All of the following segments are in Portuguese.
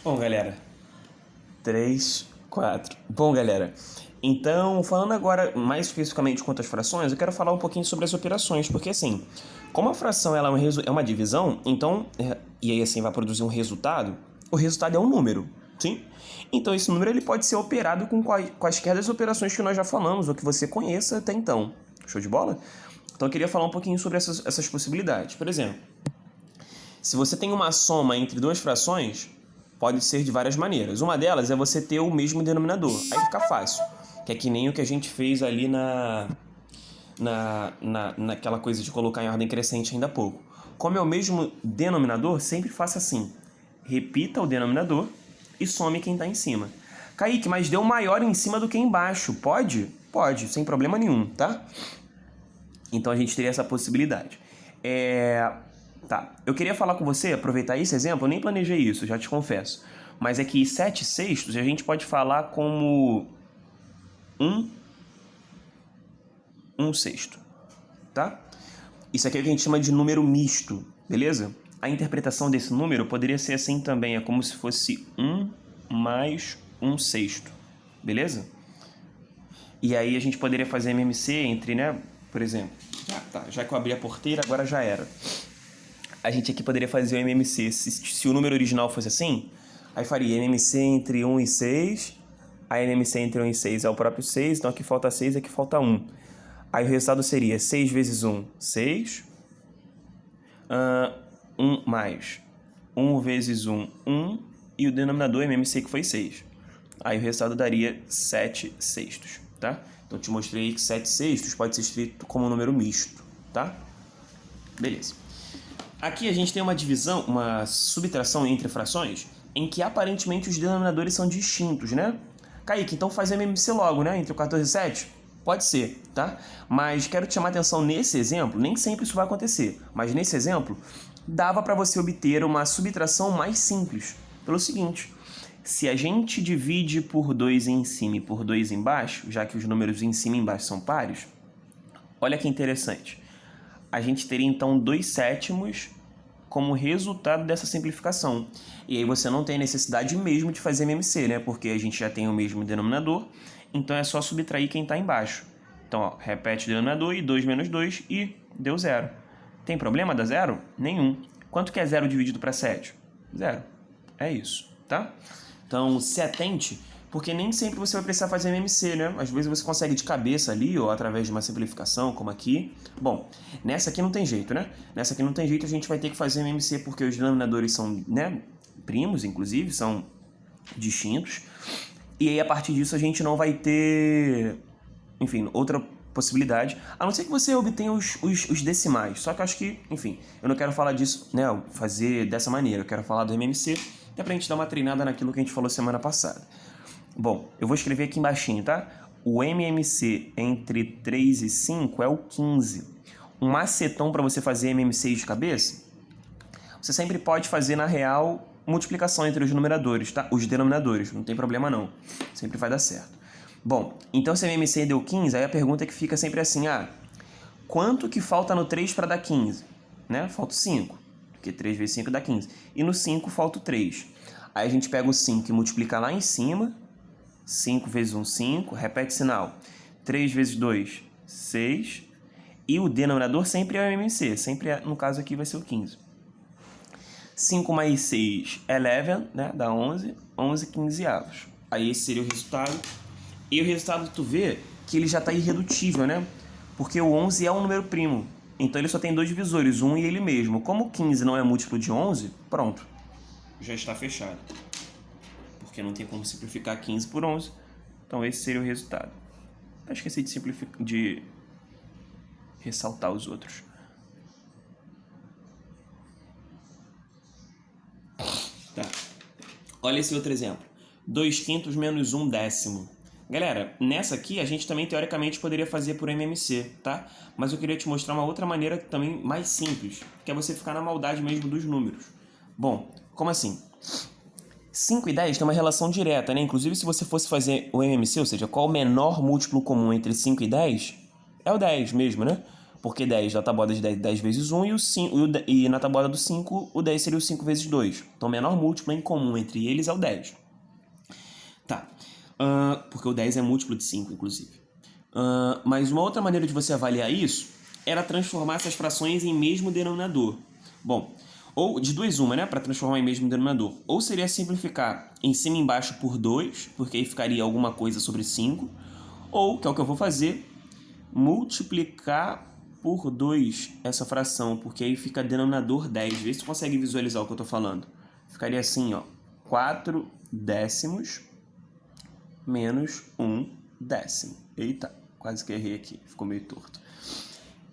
Bom, galera, 3, 4. Bom, galera, então, falando agora mais especificamente quanto às frações, eu quero falar um pouquinho sobre as operações, porque assim, como a fração ela é uma divisão, então, e aí assim vai produzir um resultado, o resultado é um número, sim? Então esse número ele pode ser operado com quaisquer das operações que nós já falamos, ou que você conheça até então. Show de bola? Então eu queria falar um pouquinho sobre essas possibilidades. Por exemplo, se você tem uma soma entre duas frações, pode ser de várias maneiras. Uma delas é você ter o mesmo denominador. Aí fica fácil. Que é que nem o que a gente fez ali naquela coisa de colocar em ordem crescente ainda há pouco. Como é o mesmo denominador, sempre faça assim. Repita o denominador e some quem está em cima. Kaique, mas deu maior em cima do que embaixo. Pode? Pode, sem problema nenhum, tá? Então a gente teria essa possibilidade. Tá, eu queria falar com você, aproveitar esse exemplo, eu nem planejei isso, já te confesso. Mas é que 7 sextos a gente pode falar como 1 sexto, tá? Isso aqui é o que a gente chama de número misto, beleza? A interpretação desse número poderia ser assim também, é como se fosse 1 mais 1 sexto, beleza? E aí a gente poderia fazer MMC entre, né, por exemplo, já que eu abri a porteira, agora já era. A gente aqui poderia fazer o MMC, se o número original fosse assim, aí faria MMC entre 1 e 6, a MMC entre 1 e 6 é o próprio 6, então aqui falta 6 e aqui falta 1. Aí o resultado seria 6 vezes 1, 6, 1 mais 1 vezes 1, 1, e o denominador MMC que foi 6. Aí o resultado daria 7 sextos, tá? Então eu te mostrei que 7 sextos pode ser escrito como um número misto, tá? Beleza. Aqui a gente tem uma divisão, uma subtração entre frações, em que aparentemente os denominadores são distintos, né? Kaique, então faz MMC logo, né? Entre o 14 e 7? Pode ser, tá? Mas quero te chamar a atenção nesse exemplo, nem sempre isso vai acontecer, mas nesse exemplo, dava para você obter uma subtração mais simples. Pelo seguinte, se a gente divide por 2 em cima e por 2 embaixo, já que os números em cima e embaixo são pares, olha que interessante. A gente teria então 2 sétimos como resultado dessa simplificação. E aí você não tem necessidade mesmo de fazer MMC, né? Porque a gente já tem o mesmo denominador, então é só subtrair quem está embaixo. Então, ó, repete o denominador e 2 menos 2 e deu 0. Tem problema dar 0? Nenhum. Quanto que é 0 dividido para 7? 0. É isso, tá? Então, se atente, porque nem sempre você vai precisar fazer MMC, né? Às vezes você consegue de cabeça ali, ou através de uma simplificação, como aqui. Bom, nessa aqui não tem jeito, né? Nessa aqui não tem jeito, a gente vai ter que fazer MMC, porque os denominadores são, né, primos, inclusive, são distintos. E aí, a partir disso, a gente não vai ter, enfim, outra possibilidade, a não ser que você obtenha os decimais. Só que eu acho que, enfim, eu não quero falar disso, né, fazer dessa maneira. Eu quero falar do MMC, até pra gente dar uma treinada naquilo que a gente falou semana passada. Bom, eu vou escrever aqui embaixinho, tá? O MMC entre 3 e 5 é o 15. Um macetão para você fazer MMC de cabeça, você sempre pode fazer, na real, multiplicação entre os numeradores, tá? Os denominadores, não tem problema não. Sempre vai dar certo. Bom, então se a MMC deu 15, aí a pergunta que fica sempre assim, quanto que falta no 3 para dar 15? Né? Falta 5, porque 3 vezes 5 dá 15. E no 5 falta o 3. Aí a gente pega o 5 e multiplica lá em cima. 5 vezes 1, 5. Repete sinal. 3 vezes 2, 6. E o denominador sempre é o MMC. Sempre, no caso aqui, vai ser o 15. 5 mais 6 é 11, né? Dá 11. 11 quinzeavos. Aí esse seria o resultado. E o resultado tu vê que ele já está irredutível, né? Porque o 11 é um número primo. Então ele só tem dois divisores, 1 e ele mesmo. Como o 15 não é múltiplo de 11, pronto. Já está fechado. Porque não tem como simplificar 15 por 11. Então esse seria o resultado. Eu esqueci de ressaltar os outros. Tá. Olha esse outro exemplo. 2 quintos menos 1 décimo. Galera, nessa aqui a gente também teoricamente poderia fazer por MMC, tá? Mas eu queria te mostrar uma outra maneira também mais simples, que é você ficar na maldade mesmo dos números. Bom, como assim? 5 e 10 tem uma relação direta, né? Inclusive, se você fosse fazer o MMC, ou seja, qual o menor múltiplo comum entre 5 e 10, é o 10 mesmo, né? Porque 10 na tabuada de 10 vezes 1 e na tabuada do 5, o 10 seria o 5 vezes 2. Então, o menor múltiplo em comum entre eles é o 10. Tá. Porque o 10 é múltiplo de 5, inclusive. Mas uma outra maneira de você avaliar isso era transformar essas frações em mesmo denominador. Bom, ou de duas uma, né? Para transformar em mesmo denominador. Ou seria simplificar em cima e embaixo por 2, porque aí ficaria alguma coisa sobre 5. Ou, que é o que eu vou fazer, multiplicar por 2 essa fração, porque aí fica denominador 10. Vê se tu consegue visualizar o que eu estou falando. Ficaria assim, ó, 4 décimos menos 1 décimo. Eita, quase que errei aqui, ficou meio torto.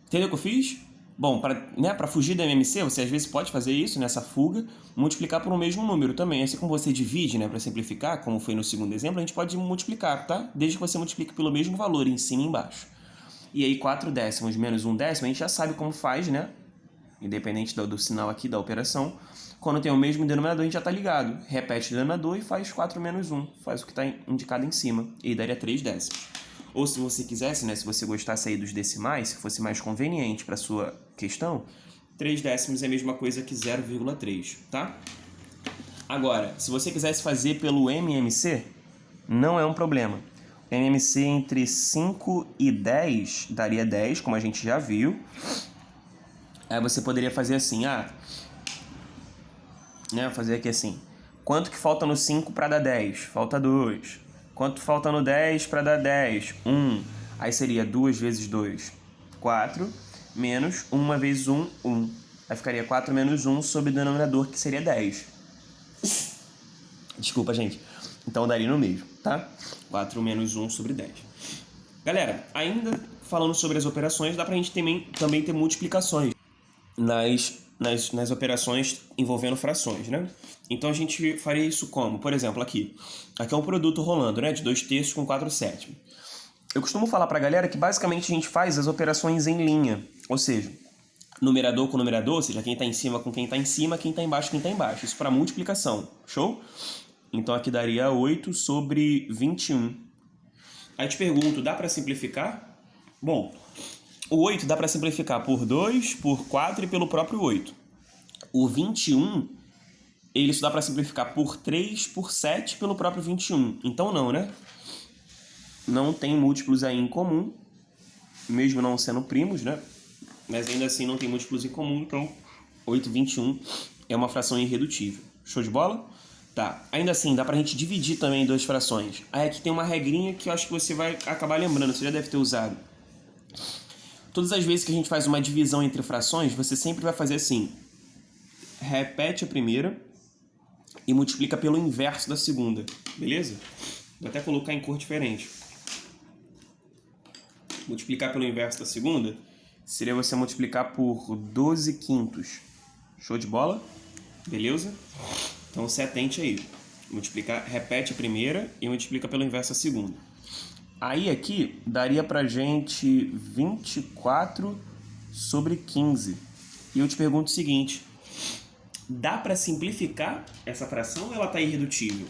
Entendeu o que eu fiz? Bom, para fugir da MMC, você às vezes pode fazer isso nessa fuga, multiplicar por um mesmo número também. Assim como você divide, né, para simplificar, como foi no segundo exemplo, a gente pode multiplicar, tá? Desde que você multiplique pelo mesmo valor, em cima e embaixo. E aí 4 décimos menos 1 décimo, a gente já sabe como faz, né? Independente do sinal aqui da operação. Quando tem o mesmo denominador, a gente já está ligado. Repete o denominador e faz 4 menos 1. Faz o que está indicado em cima. E aí daria 3 décimos. Ou se você quisesse, né, se você gostasse aí dos decimais, se fosse mais conveniente para a sua questão, 3 décimos é a mesma coisa que 0,3, tá? Agora, se você quisesse fazer pelo MMC, não é um problema. O MMC entre 5 e 10 daria 10, como a gente já viu. Aí você poderia fazer assim, fazer aqui assim. Quanto que falta no 5 para dar 10? Falta 2. Quanto falta no 10 para dar 10? 1. Aí seria 2 vezes 2, 4, menos 1 vezes 1, 1. Aí ficaria 4 menos 1 sobre o denominador, que seria 10. Desculpa, gente. Então daria no mesmo, tá? 4 menos 1 sobre 10. Galera, ainda falando sobre as operações, dá pra gente também ter multiplicações nas operações envolvendo frações, né? Então a gente faria isso como? Por exemplo, aqui é um produto rolando, né? De 2/3 com 4/7. Eu costumo falar pra galera que basicamente a gente faz as operações em linha, ou seja, numerador com numerador, ou seja, quem tá em cima com quem tá em cima, quem tá embaixo com quem tá embaixo. Isso para multiplicação, show? Então aqui daria 8 sobre 21. Aí te pergunto, dá para simplificar? Bom, o 8 dá para simplificar por 2, por 4 e pelo próprio 8. O 21, ele só dá para simplificar por 3, por 7 e pelo próprio 21. Então não, né? Não tem múltiplos aí em comum, mesmo não sendo primos, né? Mas ainda assim não tem múltiplos em comum, então 8, 21 é uma fração irredutível. Show de bola? Tá, ainda assim, dá pra gente dividir também em duas frações. Aí aqui tem uma regrinha que eu acho que você vai acabar lembrando, você já deve ter usado. Todas as vezes que a gente faz uma divisão entre frações, você sempre vai fazer assim. Repete a primeira e multiplica pelo inverso da segunda, beleza? Vou até colocar em cor diferente. Multiplicar pelo inverso da segunda seria você multiplicar por 12 quintos. Show de bola? Beleza? Então se atente aí. Repete a primeira e multiplica pelo inverso a segunda. Aí aqui daria pra gente 24 sobre 15. E eu te pergunto o seguinte: dá para simplificar essa fração ou ela está irredutível?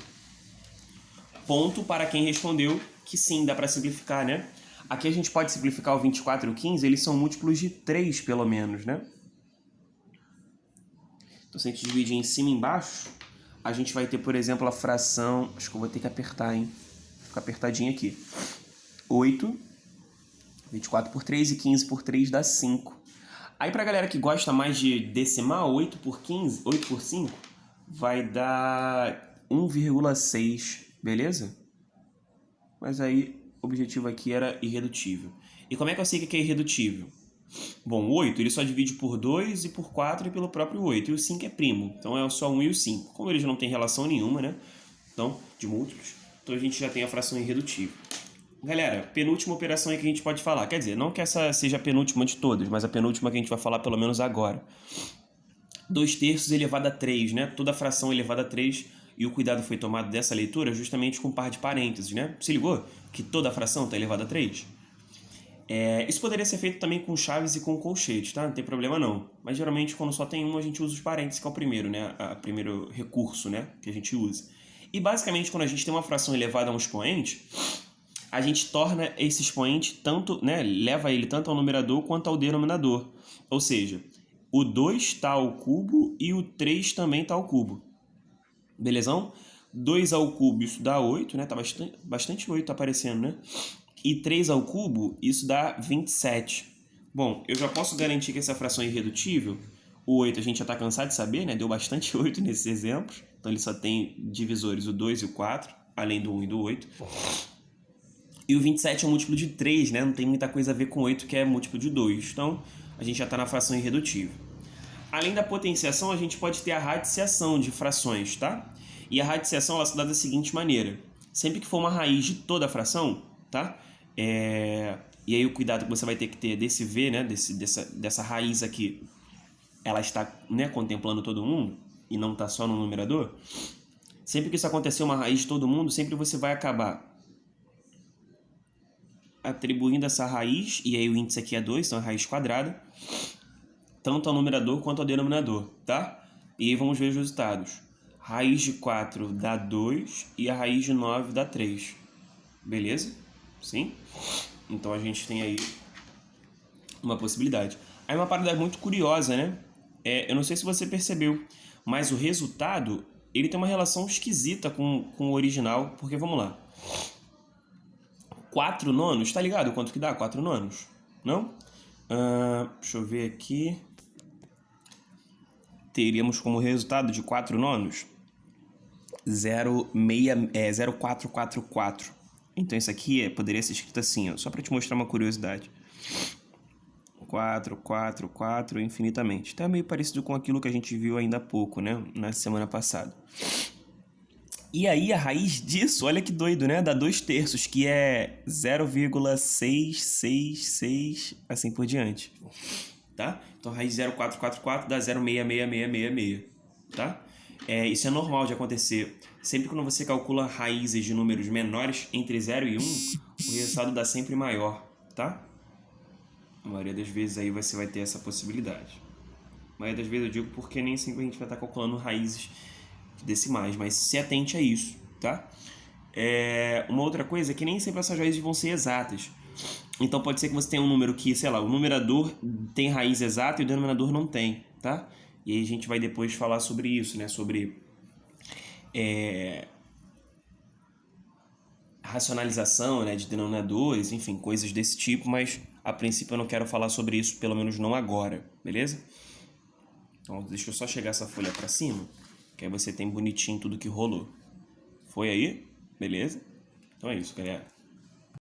Ponto para quem respondeu que sim, dá para simplificar, né? Aqui a gente pode simplificar o 24 e o 15, eles são múltiplos de 3 pelo menos, né? Então se a gente dividir em cima e embaixo, a gente vai ter, por exemplo, a fração... Acho que eu vou ter que apertar, hein? Fica apertadinho aqui. 8, 24 por 3 e 15 por 3 dá 5. Aí pra galera que gosta mais de decimal, 8 por 15, 8 por 5, vai dar 1,6, beleza? Mas aí o objetivo aqui era irredutível. E como é que eu sei que é irredutível? Bom, o 8 ele só divide por 2 e por 4 e pelo próprio 8. E o 5 é primo, então é só 1 e o 5. Como eles não têm relação nenhuma, né? Então, de múltiplos, então a gente já tem a fração irredutível. Galera, penúltima operação aí que a gente pode falar. Quer dizer, não que essa seja a penúltima de todas, mas a penúltima que a gente vai falar pelo menos agora. 2/3 elevado a 3, né? Toda fração elevada a 3, e o cuidado foi tomado dessa leitura justamente com par de parênteses, né? Se ligou que toda fração está elevada a 3? Isso poderia ser feito também com chaves e com colchete, tá? Não tem problema não. Mas geralmente quando só tem um, a gente usa os parênteses, que é o primeiro, né? O primeiro recurso, né? Que a gente usa. E basicamente quando a gente tem uma fração elevada a um expoente, a gente torna esse expoente tanto, né, leva ele tanto ao numerador quanto ao denominador. Ou seja, o 2 está ao cubo e o 3 também está ao cubo. Belezão? 2 ao cubo, isso dá 8, né? Tá bastante 8 aparecendo, né? E 3 ao cubo, isso dá 27. Bom, eu já posso garantir que essa fração é irredutível. O 8 a gente já está cansado de saber, né? Deu bastante 8 nesses exemplos. Então ele só tem divisores o 2 e o 4, além do 1 e do 8. E o 27 é um múltiplo de 3, né? Não tem muita coisa a ver com 8, que é múltiplo de 2. Então, a gente já está na fração irredutível. Além da potenciação, a gente pode ter a radiciação de frações, tá? E a radiciação ela se dá da seguinte maneira. Sempre que for uma raiz de toda a fração, tá? E aí o cuidado que você vai ter que ter desse V, né? Dessa raiz aqui, ela está, né, contemplando todo mundo e não está só no numerador. Sempre que isso acontecer uma raiz de todo mundo, sempre você vai acabar atribuindo essa raiz, e aí o índice aqui é 2, então é raiz quadrada, tanto ao numerador quanto ao denominador, tá? E aí vamos ver os resultados. Raiz de 4 dá 2 e a raiz de 9 dá 3. Beleza? Sim? Então a gente tem aí uma possibilidade. Aí uma parada muito curiosa, né? Eu não sei se você percebeu, mas o resultado ele tem uma relação esquisita com o original, porque vamos lá. 4 nonos, tá ligado quanto que dá 4 nonos? Não? Deixa eu ver aqui. Teríamos como resultado de 4 nonos 0,444. Então isso aqui poderia ser escrito assim, ó, só para te mostrar uma curiosidade. 4, 4, 4 infinitamente. Tá meio parecido com aquilo que a gente viu ainda há pouco, né? Na semana passada. E aí a raiz disso, olha que doido, né? Dá 2/3, que é 0,666, assim por diante. Tá? Então a raiz de 0,444 dá 0,66666, tá? Isso é normal de acontecer. Sempre quando você calcula raízes de números menores entre 0 e 1, o resultado dá sempre maior, tá? A maioria das vezes aí você vai ter essa possibilidade. A maioria das vezes eu digo porque nem sempre a gente vai estar calculando raízes decimais, mas se atente a isso, tá? Uma outra coisa é que nem sempre essas raízes vão ser exatas. Então pode ser que você tenha um número que, sei lá, o numerador tem raiz exata e o denominador não tem, tá? E aí a gente vai depois falar sobre isso, né? Sobre racionalização, né, de denominadores, enfim, coisas desse tipo, mas a princípio eu não quero falar sobre isso, pelo menos não agora, beleza? Então deixa eu só chegar essa folha para cima, que aí você tem bonitinho tudo que rolou. Foi aí? Beleza? Então é isso, galera.